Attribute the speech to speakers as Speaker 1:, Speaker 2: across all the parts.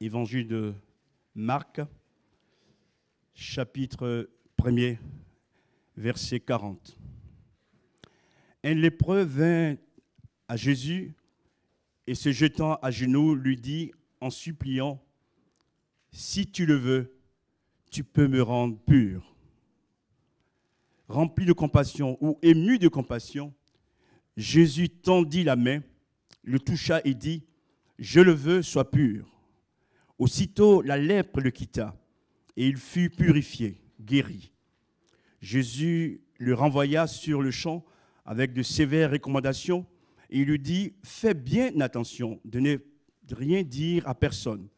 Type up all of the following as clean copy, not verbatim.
Speaker 1: Évangile de Marc, chapitre 1er, verset 40. Un lépreux vint à Jésus et se jetant à genoux, lui dit en suppliant, « Si tu le veux, tu peux me rendre pur. » Rempli de compassion ou ému de compassion, Jésus tendit la main, le toucha et dit, « Je le veux, sois pur. » Aussitôt, la lèpre le quitta et il fut purifié, guéri. Jésus le renvoya sur le champ avec de sévères recommandations et il lui dit, « Fais bien attention de ne rien dire à personne,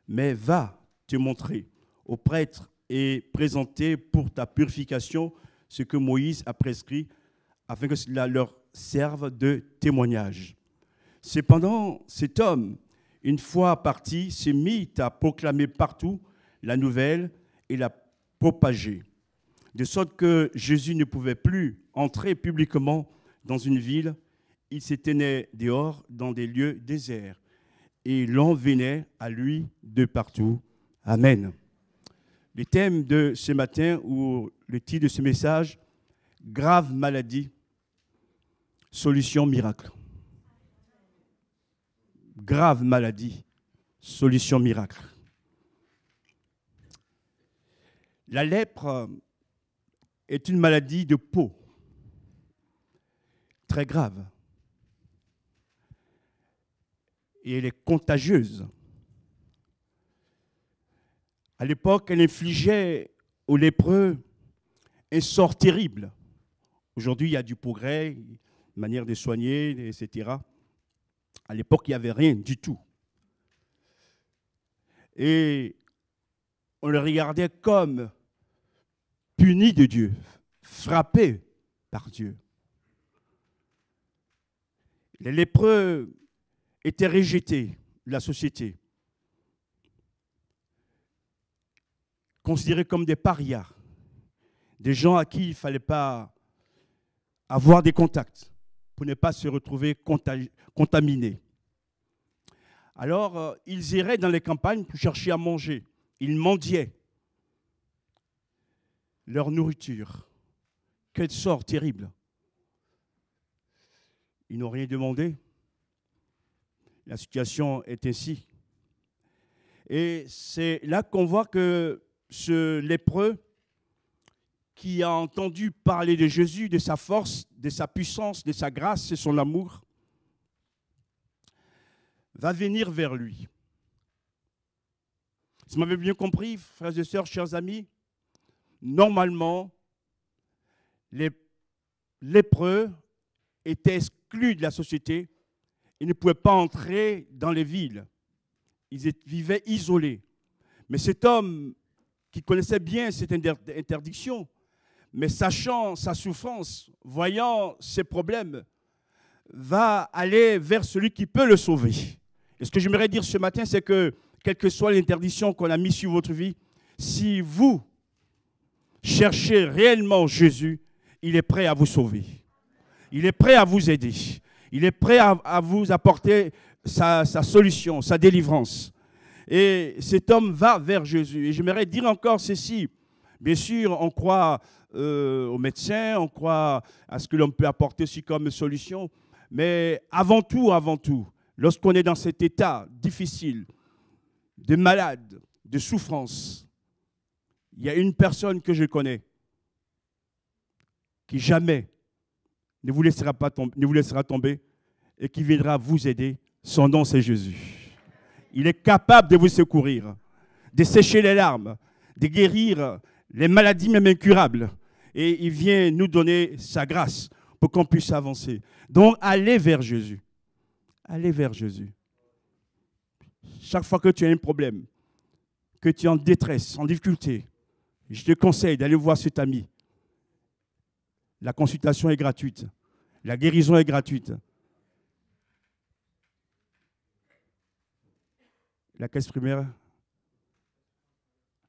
Speaker 1: mais va te montrer au prêtre et présenter pour ta purification ce que Moïse a prescrit afin que cela leur serve de témoignage. » Cependant, cet homme, une fois parti, s'est mis à proclamer partout la nouvelle et la propager, de sorte que Jésus ne pouvait plus entrer publiquement dans une ville. Il se tenait dehors dans des lieux déserts et l'on venait à lui de partout. Amen. Le thème de ce matin, ou le titre de ce message, grave maladie, solution miracle. Grave maladie, solution miracle. La lèpre est une maladie de peau, très grave. Et elle est contagieuse. À l'époque, elle infligeait aux lépreux un sort terrible. Aujourd'hui, il y a du progrès, une manière de soigner, etc. À l'époque, il n'y avait rien du tout. Et on le regardait comme puni de Dieu, frappé par Dieu. Les lépreux étaient rejetés de la société, considérés comme des parias, des gens à qui il ne fallait pas avoir des contacts pour ne pas se retrouver contaminés. Alors, ils iraient dans les campagnes pour chercher à manger. Ils mendiaient leur nourriture. Quel sort terrible. Ils n'ont rien demandé. La situation est ainsi. Et c'est là qu'on voit que ce lépreux qui a entendu parler de Jésus, de sa force, de sa puissance, de sa grâce et son amour, va venir vers lui. Si vous m'avez bien compris, frères et sœurs, chers amis, normalement, les lépreux étaient exclus de la société. Ils ne pouvaient pas entrer dans les villes. Ils vivaient isolés. Mais cet homme qui connaissait bien cette interdiction, mais sachant sa souffrance, voyant ses problèmes, va aller vers celui qui peut le sauver. Et ce que j'aimerais dire ce matin, c'est que, quelle que soit l'interdiction qu'on a mise sur votre vie, si vous cherchez réellement Jésus, il est prêt à vous sauver. Il est prêt à vous aider. Il est prêt à vous apporter sa solution, sa délivrance. Et cet homme va vers Jésus. Et j'aimerais dire encore ceci. Bien sûr, on croit aux médecins, on croit à ce que l'on peut apporter aussi comme solution. Mais avant tout, lorsqu'on est dans cet état difficile, de malade, de souffrance, il y a une personne que je connais qui jamais ne vous laissera tomber et qui viendra vous aider. Son nom, c'est Jésus. Il est capable de vous secourir, de sécher les larmes, de guérir les maladies même incurables. Et il vient nous donner sa grâce pour qu'on puisse avancer. Donc, allez vers Jésus. Allez vers Jésus. Chaque fois que tu as un problème, que tu es en détresse, en difficulté, je te conseille d'aller voir cet ami. La consultation est gratuite. La guérison est gratuite. La caisse primaire,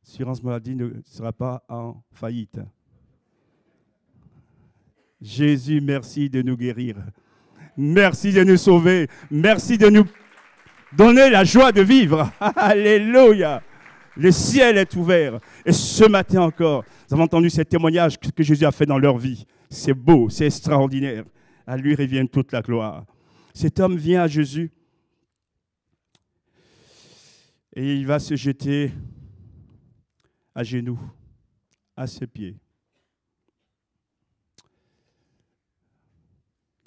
Speaker 1: assurance maladie ne sera pas en faillite. Jésus, merci de nous guérir. Merci de nous sauver. Merci de Donnez la joie de vivre. Alléluia. Le ciel est ouvert. Et ce matin encore, nous avons entendu ces témoignages que Jésus a fait dans leur vie. C'est beau, c'est extraordinaire. À lui revient toute la gloire. Cet homme vient à Jésus et il va se jeter à genoux, à ses pieds.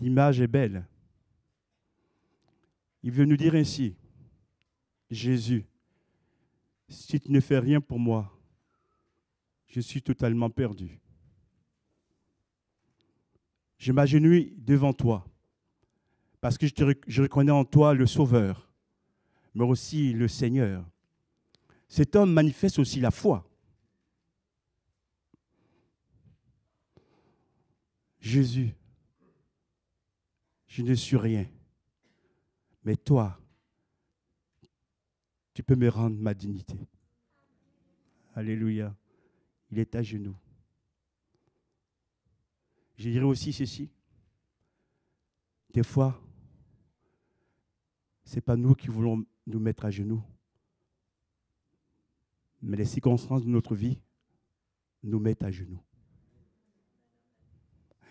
Speaker 1: L'image est belle. Il veut nous dire ainsi, Jésus, si tu ne fais rien pour moi, je suis totalement perdu. Je m'agenouille devant toi parce que je reconnais en toi le Sauveur, mais aussi le Seigneur. Cet homme manifeste aussi la foi. Jésus, je ne suis rien, mais toi, tu peux me rendre ma dignité. Alléluia. Il est à genoux. Je dirais aussi ceci. Des fois, ce n'est pas nous qui voulons nous mettre à genoux, mais les circonstances de notre vie nous mettent à genoux.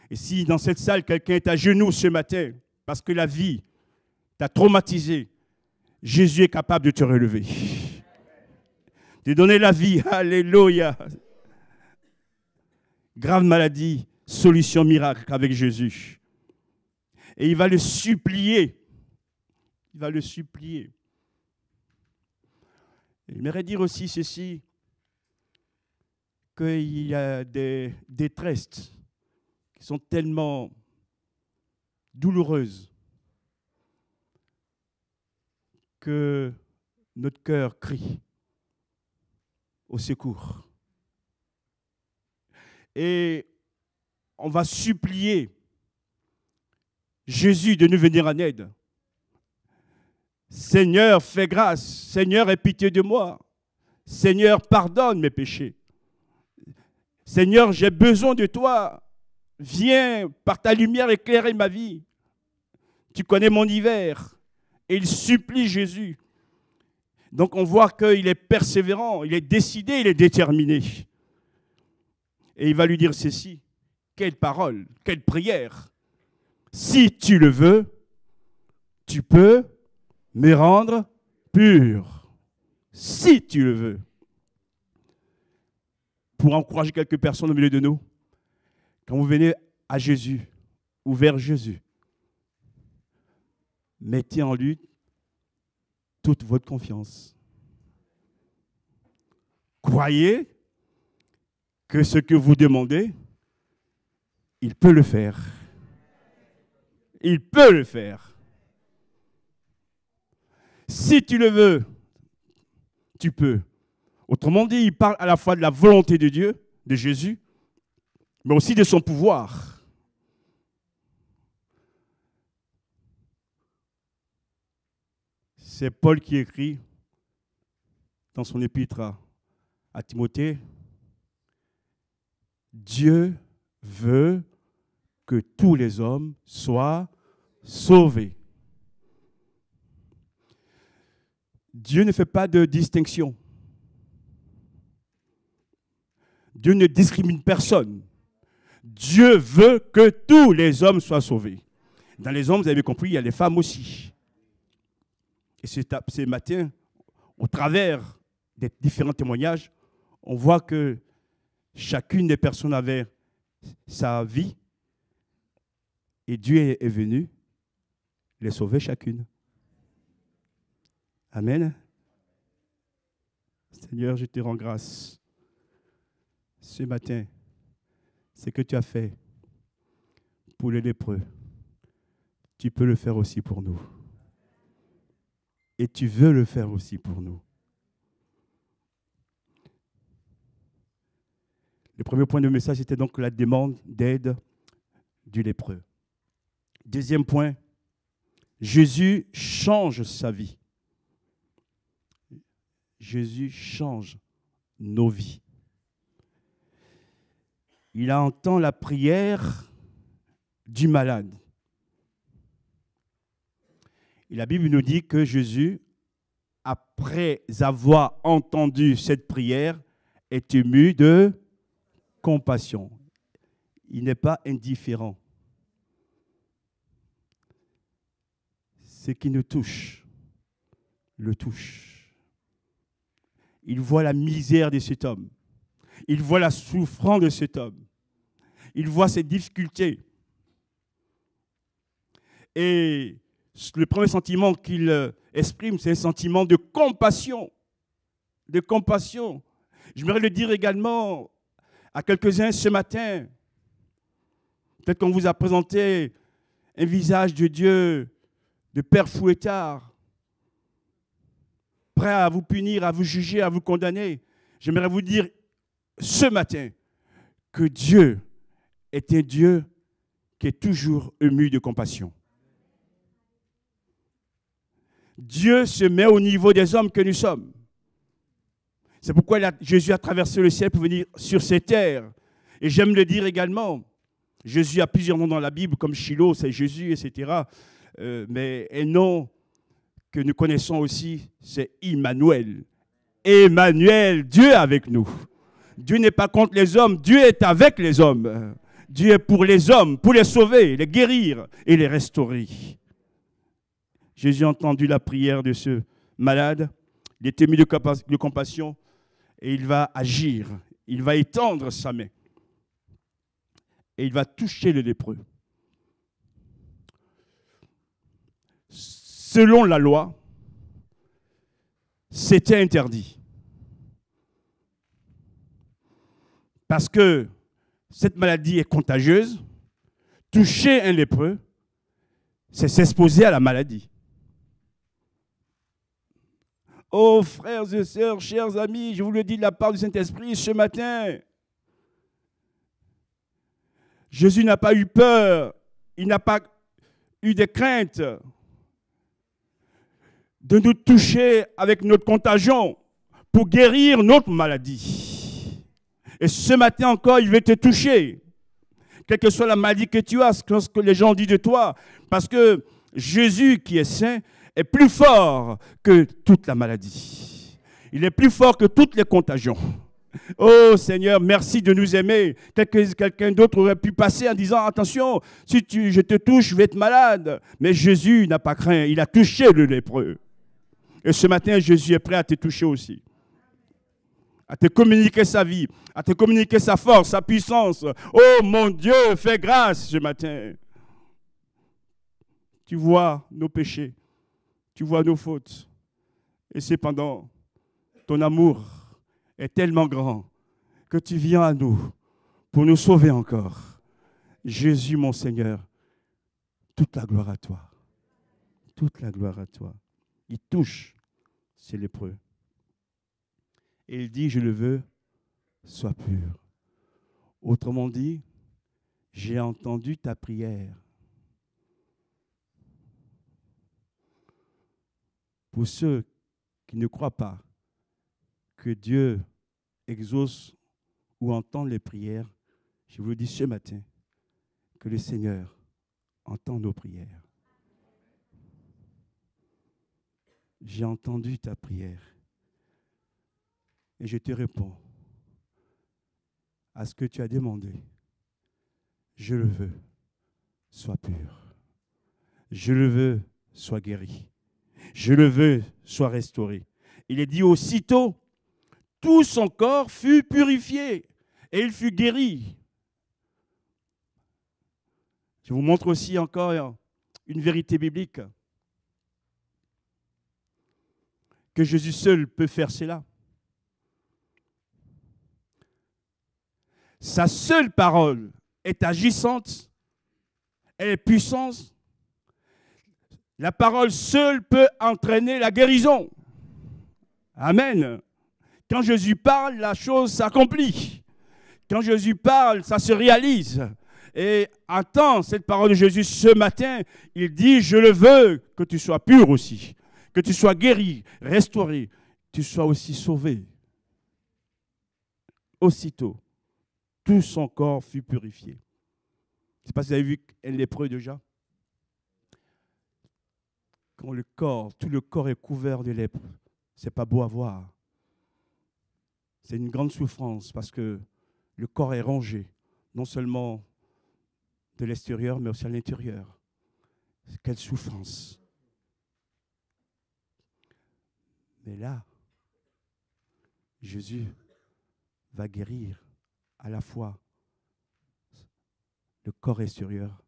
Speaker 1: Et si dans cette salle, quelqu'un est à genoux ce matin, parce que la vie t'a traumatisé, Jésus est capable de te relever. De donner la vie. Alléluia. Grave maladie, solution miracle avec Jésus. Et il va le supplier. Il va le supplier. Il m'aimerait dire aussi ceci, qu'il y a des détresses qui sont tellement douloureuses que notre cœur crie au secours. Et on va supplier Jésus de nous venir en aide. Seigneur, fais grâce. Seigneur, aie pitié de moi. Seigneur, pardonne mes péchés. Seigneur, j'ai besoin de toi. Viens par ta lumière éclairer ma vie. Tu connais mon hiver. Et il supplie Jésus. Donc on voit qu'il est persévérant, il est décidé, il est déterminé. Et il va lui dire ceci. Quelle parole, quelle prière. Si tu le veux, tu peux me rendre pur. Si tu le veux. Pour encourager quelques personnes au milieu de nous, quand vous venez à Jésus ou vers Jésus, mettez en lui toute votre confiance. Croyez que ce que vous demandez, il peut le faire. Il peut le faire. Si tu le veux, tu peux. Autrement dit, il parle à la fois de la volonté de Dieu, de Jésus, mais aussi de son pouvoir. C'est Paul qui écrit dans son épître à Timothée, Dieu veut que tous les hommes soient sauvés. Dieu ne fait pas de distinction. Dieu ne discrimine personne. Dieu veut que tous les hommes soient sauvés. Dans les hommes, vous avez compris, il y a les femmes aussi. Et ce matin, au travers des différents témoignages, on voit que chacune des personnes avait sa vie et Dieu est venu les sauver chacune. Amen. Seigneur, je te rends grâce. Ce matin, ce que tu as fait pour les lépreux, tu peux le faire aussi pour nous. Et tu veux le faire aussi pour nous. Le premier point de message, c'était donc la demande d'aide du lépreux. Deuxième point, Jésus change sa vie. Jésus change nos vies. Il entend la prière du malade. Et la Bible nous dit que Jésus après avoir entendu cette prière, est ému de compassion. Il n'est pas indifférent. Ce qui nous touche, le touche. Il voit la misère de cet homme. Il voit la souffrance de cet homme. Il voit ses difficultés. Et le premier sentiment qu'il exprime, c'est un sentiment de compassion. De compassion. J'aimerais le dire également à quelques-uns ce matin. Peut-être qu'on vous a présenté un visage de Dieu, de Père fouettard, prêt à vous punir, à vous juger, à vous condamner. J'aimerais vous dire ce matin que Dieu est un Dieu qui est toujours ému de compassion. Dieu se met au niveau des hommes que nous sommes. C'est pourquoi Jésus a traversé le ciel pour venir sur ces terres. Et j'aime le dire également, Jésus a plusieurs noms dans la Bible, comme Shiloh, c'est Jésus, etc. Mais un nom que nous connaissons aussi, c'est Immanuel. Emmanuel, Dieu est avec nous. Dieu n'est pas contre les hommes, Dieu est avec les hommes. Dieu est pour les hommes, pour les sauver, les guérir et les restaurer. Jésus a entendu la prière de ce malade, il est ému de compassion et il va agir, il va étendre sa main et il va toucher le lépreux. Selon la loi, c'était interdit. Parce que cette maladie est contagieuse. Toucher un lépreux, c'est s'exposer à la maladie. Oh, frères et sœurs, chers amis, je vous le dis de la part du Saint-Esprit ce matin. Jésus n'a pas eu peur, il n'a pas eu de crainte de nous toucher avec notre contagion pour guérir notre maladie. Et ce matin encore, il veut te toucher, quelle que soit la maladie que tu as, ce que les gens disent de toi, parce que Jésus qui est saint est plus fort que toute la maladie. Il est plus fort que toutes les contagions. Oh Seigneur, merci de nous aimer. Quelqu'un d'autre aurait pu passer en disant, attention, si je te touche, je vais être malade. Mais Jésus n'a pas craint, il a touché le lépreux. Et ce matin, Jésus est prêt à te toucher aussi. À te communiquer sa vie, à te communiquer sa force, sa puissance. Oh mon Dieu, fais grâce ce matin. Tu vois nos péchés, tu vois nos fautes. Et cependant, ton amour est tellement grand que tu viens à nous pour nous sauver encore. Jésus, mon Seigneur, toute la gloire à toi. Toute la gloire à toi. Il touche ces lépreux. Et il dit, je le veux, sois pur. Autrement dit, j'ai entendu ta prière. Pour ceux qui ne croient pas que Dieu exauce ou entend les prières, je vous le dis ce matin, que le Seigneur entend nos prières. J'ai entendu ta prière et je te réponds à ce que tu as demandé. Je le veux, sois pur. Je le veux, sois guéri. Je le veux, sois restauré. Il est dit aussitôt, tout son corps fut purifié et il fut guéri. Je vous montre aussi encore une vérité biblique. Que Jésus seul peut faire cela. Sa seule parole est agissante, elle est puissante. La parole seule peut entraîner la guérison. Amen. Quand Jésus parle, la chose s'accomplit. Quand Jésus parle, ça se réalise. Et attends cette parole de Jésus ce matin. Il dit, je le veux, que tu sois pur aussi. Que tu sois guéri, restauré, tu sois aussi sauvé. Aussitôt, tout son corps fut purifié. Je ne sais pas si vous avez vu un lépreux déjà. Quand tout le corps est couvert de lèpre, c'est pas beau à voir. C'est une grande souffrance parce que le corps est rongé, non seulement de l'extérieur, mais aussi à l'intérieur. Quelle souffrance. Mais là, Jésus va guérir à la fois le corps extérieur,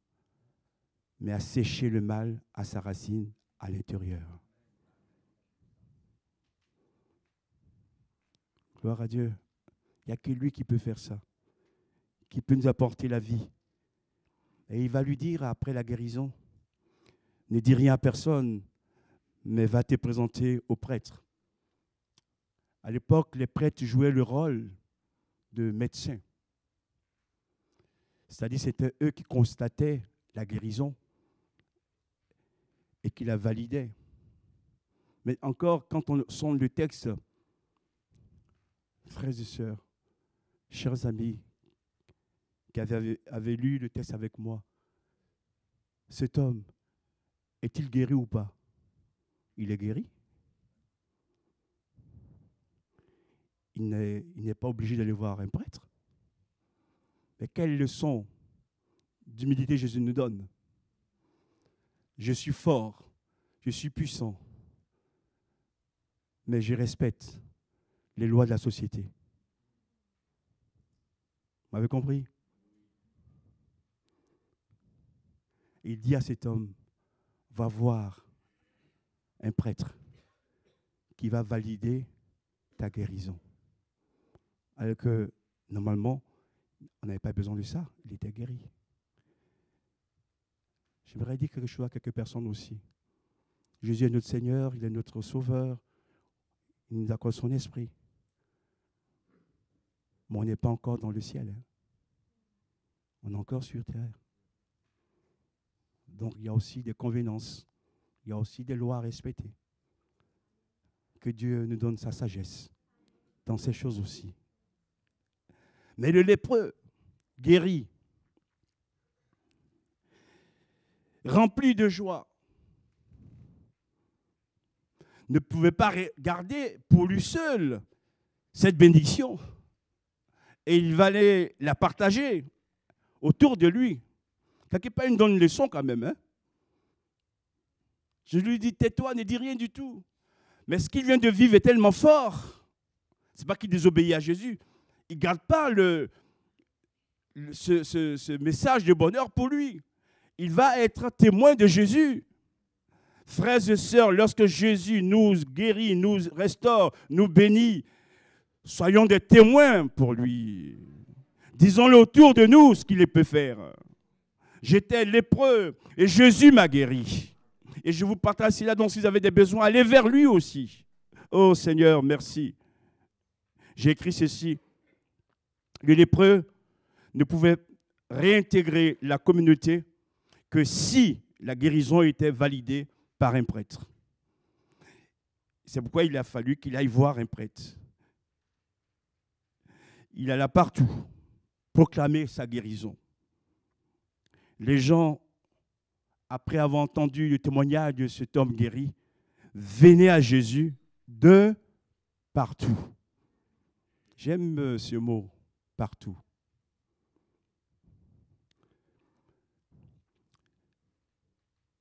Speaker 1: mais à sécher le mal à sa racine à l'intérieur. Gloire à Dieu. Il n'y a que lui qui peut faire ça, qui peut nous apporter la vie. Et il va lui dire après la guérison, ne dis rien à personne, mais va te présenter au prêtre. À l'époque, les prêtres jouaient le rôle de médecins. C'est-à-dire c'était eux qui constataient la guérison et qui la validaient. Mais encore, quand on sonde le texte, frères et sœurs, chers amis, qui avaient lu le texte avec moi, cet homme, est-il guéri ou pas? Il est guéri. Il n'est pas obligé d'aller voir un prêtre. Mais quelle leçon d'humilité Jésus nous donne? Je suis fort, je suis puissant, mais je respecte les lois de la société. Vous m'avez compris? Il dit à cet homme, va voir un prêtre qui va valider ta guérison. Alors que, normalement, on n'avait pas besoin de ça, il était guéri. J'aimerais dire quelque chose à quelques personnes aussi. Jésus est notre Seigneur, il est notre Sauveur, il nous accorde son esprit. Mais on n'est pas encore dans le ciel. Hein. On est encore sur terre. Donc il y a aussi des convenances, il y a aussi des lois à respecter. Que Dieu nous donne sa sagesse dans ces choses aussi. Mais le lépreux, guéri, rempli de joie, ne pouvait pas garder pour lui seul cette bénédiction. Et il va aller la partager autour de lui. Quelque part, il nous donne une leçon quand même. Hein? Je lui dis, tais-toi, ne dis rien du tout. Mais ce qu'il vient de vivre est tellement fort. Ce n'est pas qu'il désobéit à Jésus. Il ne garde pas ce message de bonheur pour lui. Il va être témoin de Jésus. Frères et sœurs, lorsque Jésus nous guérit, nous restaure, nous bénit, soyons des témoins pour lui. Disons-le autour de nous ce qu'il peut faire. J'étais lépreux et Jésus m'a guéri. Et je vous partage cela, donc si vous avez des besoins, allez vers lui aussi. Oh Seigneur, merci. J'ai écrit ceci. Le lépreux ne pouvait réintégrer la communauté que si la guérison était validée par un prêtre. C'est pourquoi il a fallu qu'il aille voir un prêtre. Il alla partout proclamer sa guérison. Les gens, après avoir entendu le témoignage de cet homme guéri, venaient à Jésus de partout. J'aime ce mot, partout.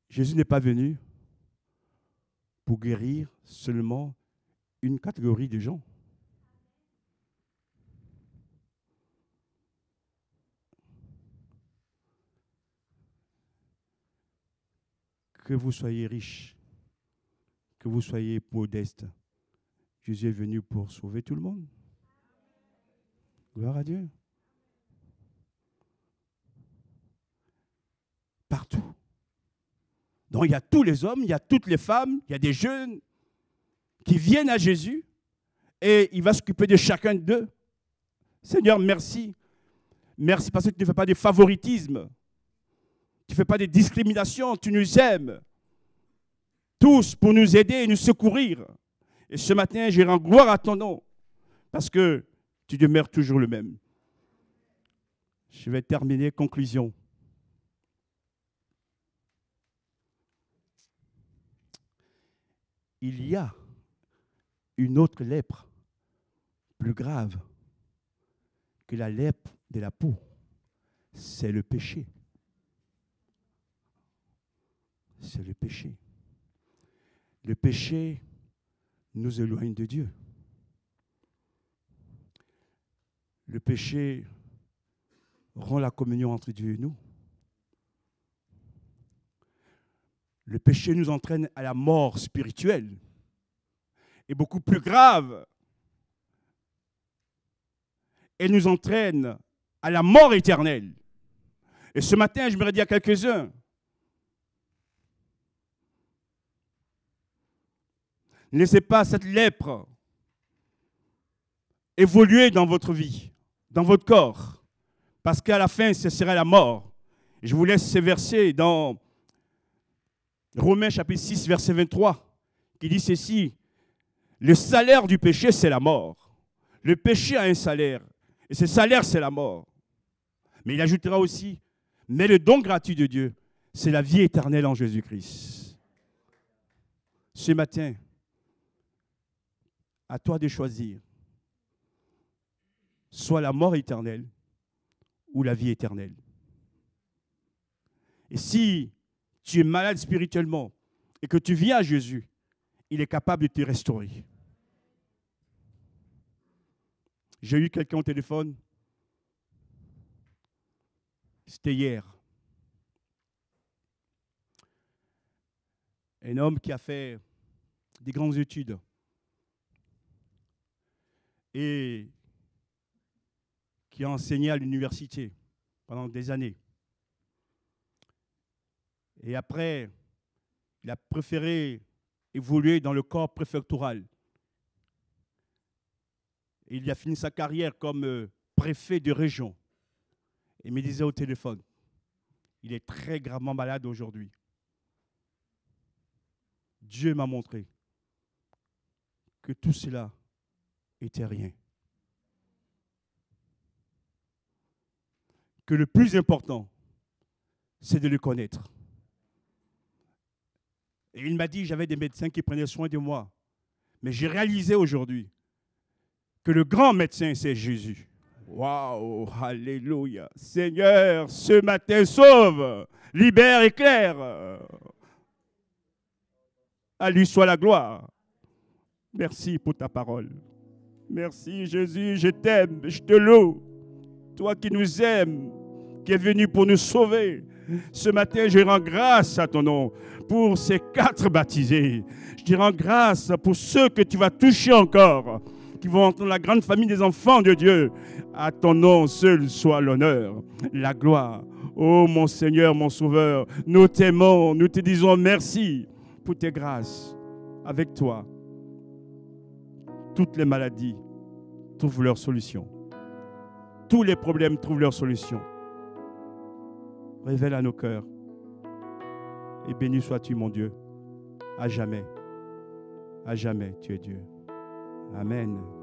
Speaker 1: Jésus n'est pas venu pour guérir seulement une catégorie de gens. Que vous soyez riche, que vous soyez modeste, Jésus est venu pour sauver tout le monde. Gloire à Dieu. Partout. Donc il y a tous les hommes, il y a toutes les femmes, il y a des jeunes qui viennent à Jésus et il va s'occuper de chacun d'eux. Seigneur, merci. Merci parce que tu ne fais pas de favoritisme. Tu ne fais pas de discrimination, tu nous aimes. Tous pour nous aider et nous secourir. Et ce matin, je rends gloire à ton nom parce que tu demeures toujours le même. Je vais terminer, conclusion. Il y a une autre lèpre, plus grave que la lèpre de la peau. C'est le péché. C'est le péché. Le péché nous éloigne de Dieu. Le péché rend la communion entre Dieu et nous. Le péché nous entraîne à la mort spirituelle. Et beaucoup plus grave, elle nous entraîne à la mort éternelle. Et ce matin, je me dire à quelques-uns, ne laissez pas cette lèpre évoluer dans votre vie, dans votre corps, parce qu'à la fin, ce sera la mort. Je vous laisse ces versets dans Romains chapitre 6, verset 23, qui dit ceci: le salaire du péché, c'est la mort. Le péché a un salaire, et ce salaire, c'est la mort. Mais il ajoutera aussi, mais le don gratuit de Dieu, c'est la vie éternelle en Jésus-Christ. Ce matin, à toi de choisir soit la mort éternelle ou la vie éternelle. Et si tu es malade spirituellement et que tu viens à Jésus, il est capable de te restaurer. J'ai eu quelqu'un au téléphone, c'était hier. Un homme qui a fait des grandes études et qui a enseigné à l'université pendant des années. Et après, il a préféré évoluer dans le corps préfectoral. Et il a fini sa carrière comme préfet de région. Il me disait au téléphone, il est très gravement malade aujourd'hui. Dieu m'a montré que tout cela était rien. Que le plus important, c'est de le connaître. Et il m'a dit, j'avais des médecins qui prenaient soin de moi. Mais j'ai réalisé aujourd'hui que le grand médecin, c'est Jésus. Waouh, alléluia. Seigneur, ce matin, sauve, libère, éclaire. À lui soit la gloire. Merci pour ta parole. Merci Jésus, je t'aime, je te loue. Toi qui nous aimes, qui es venu pour nous sauver. Ce matin, je rends grâce à ton nom pour ces 4 baptisés. Je te rends grâce pour ceux que tu vas toucher encore, qui vont entrer dans la grande famille des enfants de Dieu. À ton nom seul soit l'honneur, la gloire. Oh mon Seigneur, mon Sauveur, nous t'aimons, nous te disons merci pour tes grâces. Avec toi, toutes les maladies trouvent leur solution. Tous les problèmes trouvent leur solution. Révèle à nos cœurs. Et béni sois-tu, mon Dieu. À jamais. À jamais, tu es Dieu. Amen.